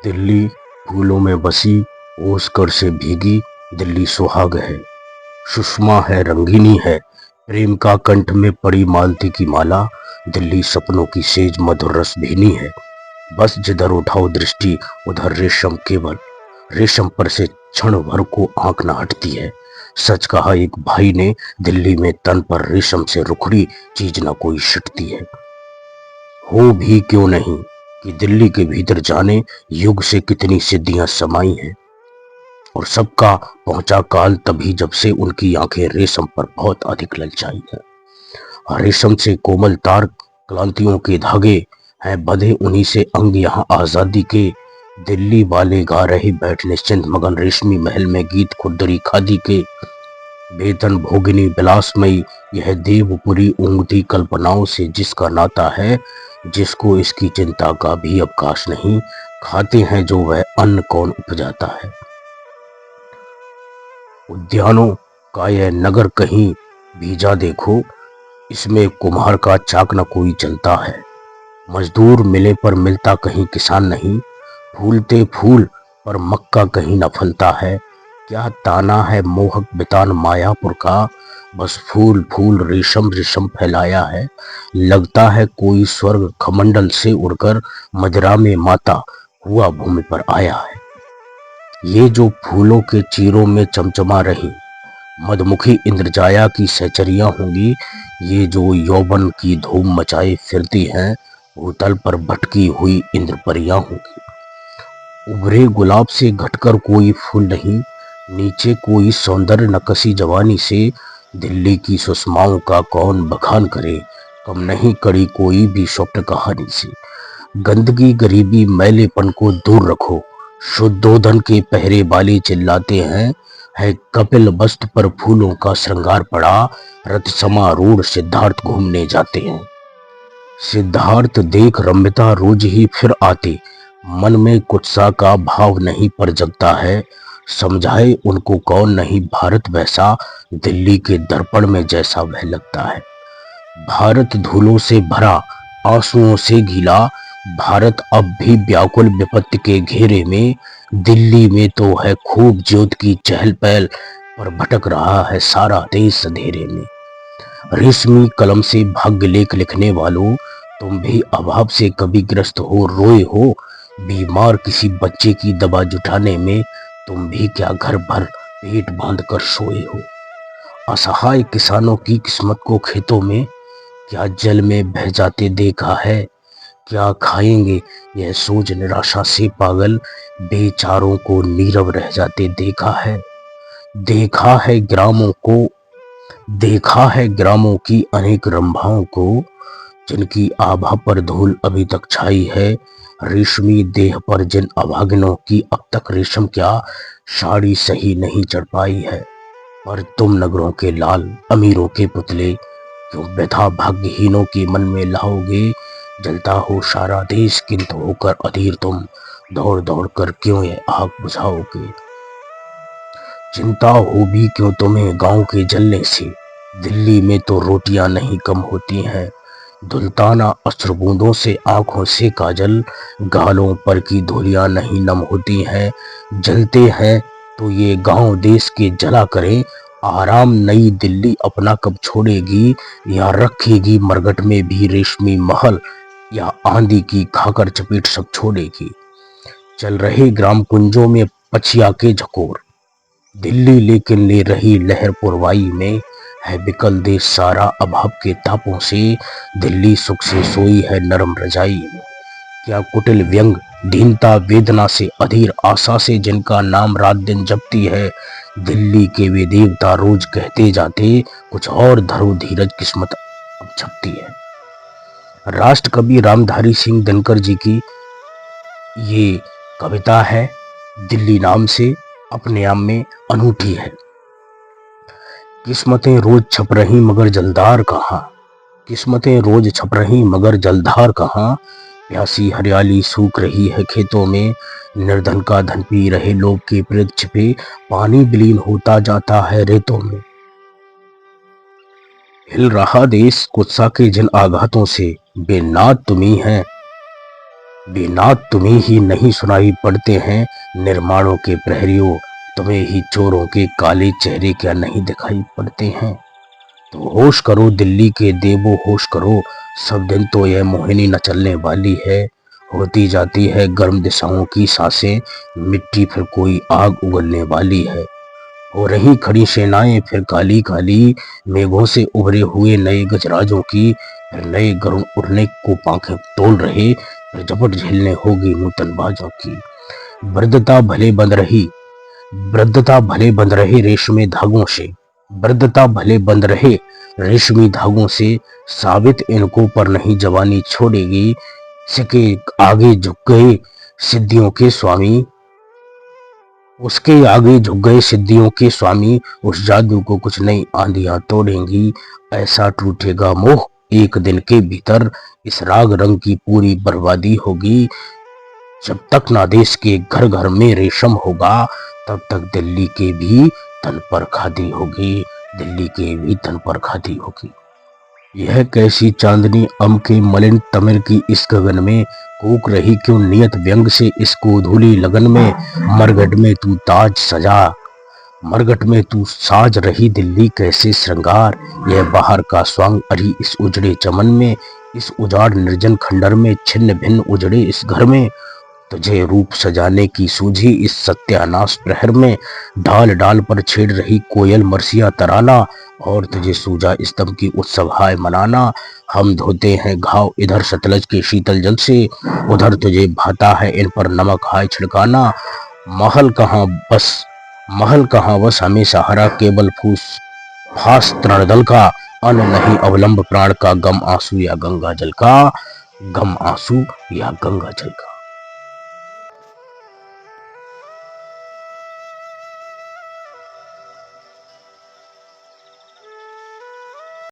दिल्ली फूलों में बसी, ओस कर से भीगी। दिल्ली सुहाग है, सुषमा है, रंगीनी है, प्रेम का कंठ में पड़ी मालती की माला। दिल्ली सपनों की सेज मधुर रस भीनी है। बस जिधर उठाओ दृष्टि उधर रेशम, केवल रेशम पर से क्षण भर को आंख न हटती है। सच कहा एक भाई ने, दिल्ली में तन पर रेशम से रुखड़ी चीज न कोई छिटती है। हो भी क्यों नहीं कि दिल्ली के भीतर जाने युग से कितनी सिद्धियां समाई हैं। और सबका पहुंचा काल तभी जब से उनकी आंखें रेशम पर बहुत अधिक ललचाई हैं। रेशम से कोमल तार क्लांतियों के धागे हैं बंधे, उन्हीं से अंग यहाँ आजादी के। दिल्ली वाले गा रहे बैठ निश्चिंत मगन, रेशमी महल में गीत खुदरी खादी के। वेतन भोगिनी विलासमयी यह देवपुरी ऊँघती कल्पनाओं से जिसका नाता है, जिसको इसकी चिंता का भी अवकाश नहीं। खाते हैं जो वह अन्न कौन उपजाता है। उद्यानों का यह नगर कहीं भी जा देखो, इसमें कुम्हार का चाक न कोई चलता है। मजदूर मिले पर मिलता कहीं किसान नहीं। फूलते फूल पर मक्का कहीं न फलता है। क्या ताना है मोहक बितान मायापुर का, बस फूल फूल रेशम रेशम फैलाया है। लगता है कोई स्वर्ग खमंडल से उड़कर मदिरा में माता हुआ भूमि पर आया है। ये जो फूलों के चीरों में चमचमा रही मधुमुखी इंद्रजाया की सहचरियां होंगी, ये जो यौवन की धूम मचाए फिरती हैं भूतल पर भटकी हुई इंद्रपरियां होंगी। उभरे गुलाब से घटकर कोई फूल नहीं, नीचे कोई सौंदर्य नकसी जवानी से। दिल्ली की सुषमाओं का कौन बखान करे, कम नहीं कड़ी कोई भी स्वप्न कहानी से। गंदगी गरीबी मैलेपन को दूर रखो, शुद्धोधन के पहरे वाले चिल्लाते हैं। है कपिल वस्तु पर फूलों का श्रृंगार पड़ा, रथ समारूढ़ सिद्धार्थ घूमने जाते हैं। सिद्धार्थ देख रम्यता रोज ही फिर आते, मन में कुत्सा का भाव नहीं पर जगता है। समझाए उनको कौन नहीं भारत वैसा, दिल्ली के दर्पण में जैसा वह लगता है। भारत धूलों से भरा आंसुओं से गीला, भारत अब भी व्याकुल विपत्ति के घेरे में। दिल्ली में तो है खूब ज्योत की चहल पहल, पर भटक रहा है सारा देश अंधेरे में। रेशमी कलम से भाग्य लेख लिखने वालों, तुम भी अभाव से कभी ग्रस्त हो रोए हो। बीमार किसी बच्चे की दवा जुटाने में तुम भी क्या घर भर पेट बांध कर सोए हो। असहाय किसानों की किस्मत को खेतों में क्या जल में बह जाते देखा है। क्या खाएंगे यह सोच निराशा से पागल बेचारों को नीरव रह जाते देखा है। देखा है ग्रामों को, देखा है ग्रामों की अनेक रंभाओं को, जिनकी आभा पर धूल अभी तक छाई है। रेशमी देह पर जिन अभागिनों की अब तक रेशम क्या साड़ी सही नहीं चढ़ पाई है। पर तुम नगरों के लाल अमीरों के पुतले क्यों व्यथा भाग्यहीनों के मन में लाओगे। जलता हो सारा देश किंतु होकर अधीर तुम दौड़ दौड़ कर क्यों ये आग बुझाओगे। चिंता हो भी क्यों तुम्हें गांव के जलने से, दिल्ली में तो रोटियां नहीं कम होती हैं। धुलताना अश्रु बूंदों से आंखों से काजल, गालों पर की धुलियां नहीं नम होती हैं। जलते हैं तो ये गांव देश के जला करें, आराम नई दिल्ली अपना कब छोड़ेगी। या रखेगी मरघट में भी रेशमी महल, या आंधी की खाकर चपेट सब छोड़ेगी। चल रहे ग्राम कुंजों में पछिया के झकोर, दिल्ली लेकिन ले रही लहर पुरवाई में। है बिकल देश सारा अभाव के तापों से, दिल्ली सुख से सोई है नरम रजाई में। क्या कुटिल व्यंग दीनता वेदना से अधीर आशा से जिनका नाम रात दिन जपती है। दिल्ली के वे देवता रोज कहते जाते, कुछ और धरो धीरज किस्मत अब छपती है। राष्ट्र कवि रामधारी सिंह दिनकर जी की ये कविता है, दिल्ली नाम से अपने आप में अनूठी है। किस्मतें रोज छप रही मगर जलधार कहाँ, किस्मतें रोज छप रही मगर जलधार कहाँ। प्यासी हरियाली सूख रही है खेतों में, निर्धन का धन पी रहे लोग के प्रेत छिपे, पानी विलीन होता जाता है रेतों में। हिल रहा देश कुत्सा के जिन आघातों से, बेनाद तुम्ही हैं। बेनाथ तुम्हें ही नहीं सुनाई पड़ते हैं निर्माणों के प्रहरियों, तुम्हें ही चोरों के काले चेहरे क्या नहीं दिखाई पड़ते हैं। तो होश करो दिल्ली के देवो होश करो, सब दिन तो यह मोहिनी न चलने वाली है। होती जाती है गर्म दिशाओं की सांसें, मिट्टी फिर कोई आग उगलने वाली है। हो रही खड़ी सेनाएं फिर काली काली, मेघों से उभरे हुए नए गजराजों की, फिर नए गरुड़ उड़ने को पांखें तोल रहे, फिर झपट झेलने होगी नूतन बाजों की। वृद्धता भले बंध रही, वृद्धता भले बंध रहे रेशमी धागों से, वृद्धता भले बंध रहे रेशमी धागों से, साबित इनको पर नहीं जवानी छोड़ेगी। सिके आगे झुक गए सिद्धियों के स्वामी, उसके आगे झुक गए सिद्धियों के स्वामी, उस जादू को कुछ नई आंधियां तोड़ेंगी। ऐसा टूटेगा मोह एक दिन के भीतर, इस राग रंग की पूरी बर्बादी होगी। जब तक ना देश के घर घर में रेशम होगा, तब तक दिल्ली के भी तन पर खादी होगी, दिल्ली के भी तन पर खादी होगी। यह कैसी चांदनी अम के मलिन तमिर की इस गगन में, कूक रही क्यों नियत व्यंग से इस गोधूली लगन में। मरघट में तू ताज सजा, मरघट में तू साज रही दिल्ली कैसे श्रृंगार। यह बाहर का स्वांग अरी इस उजड़े चमन में, इस उजाड़ निर्जन खंडर में, छिन्न भिन्न उजड़े इस घर में। तुझे रूप सजाने की सूझी इस सत्यानाश प्रहर में, डाल डाल पर छेड़ रही कोयल मरसिया तराना, और तुझे सूझा इस दम की उत्सव हाय मनाना। हम धोते हैं घाव इधर सतलज के शीतल जल से, उधर तुझे भाता है इन पर नमक हाय छिड़काना। महल कहाँ बस, महल कहाँ बस हमें सहारा केवल फूस फास तृणदल का, अन्न नहीं अवलंब प्राण का, गम आंसू या गंगा जल का, गम आंसू या गंगा जल का।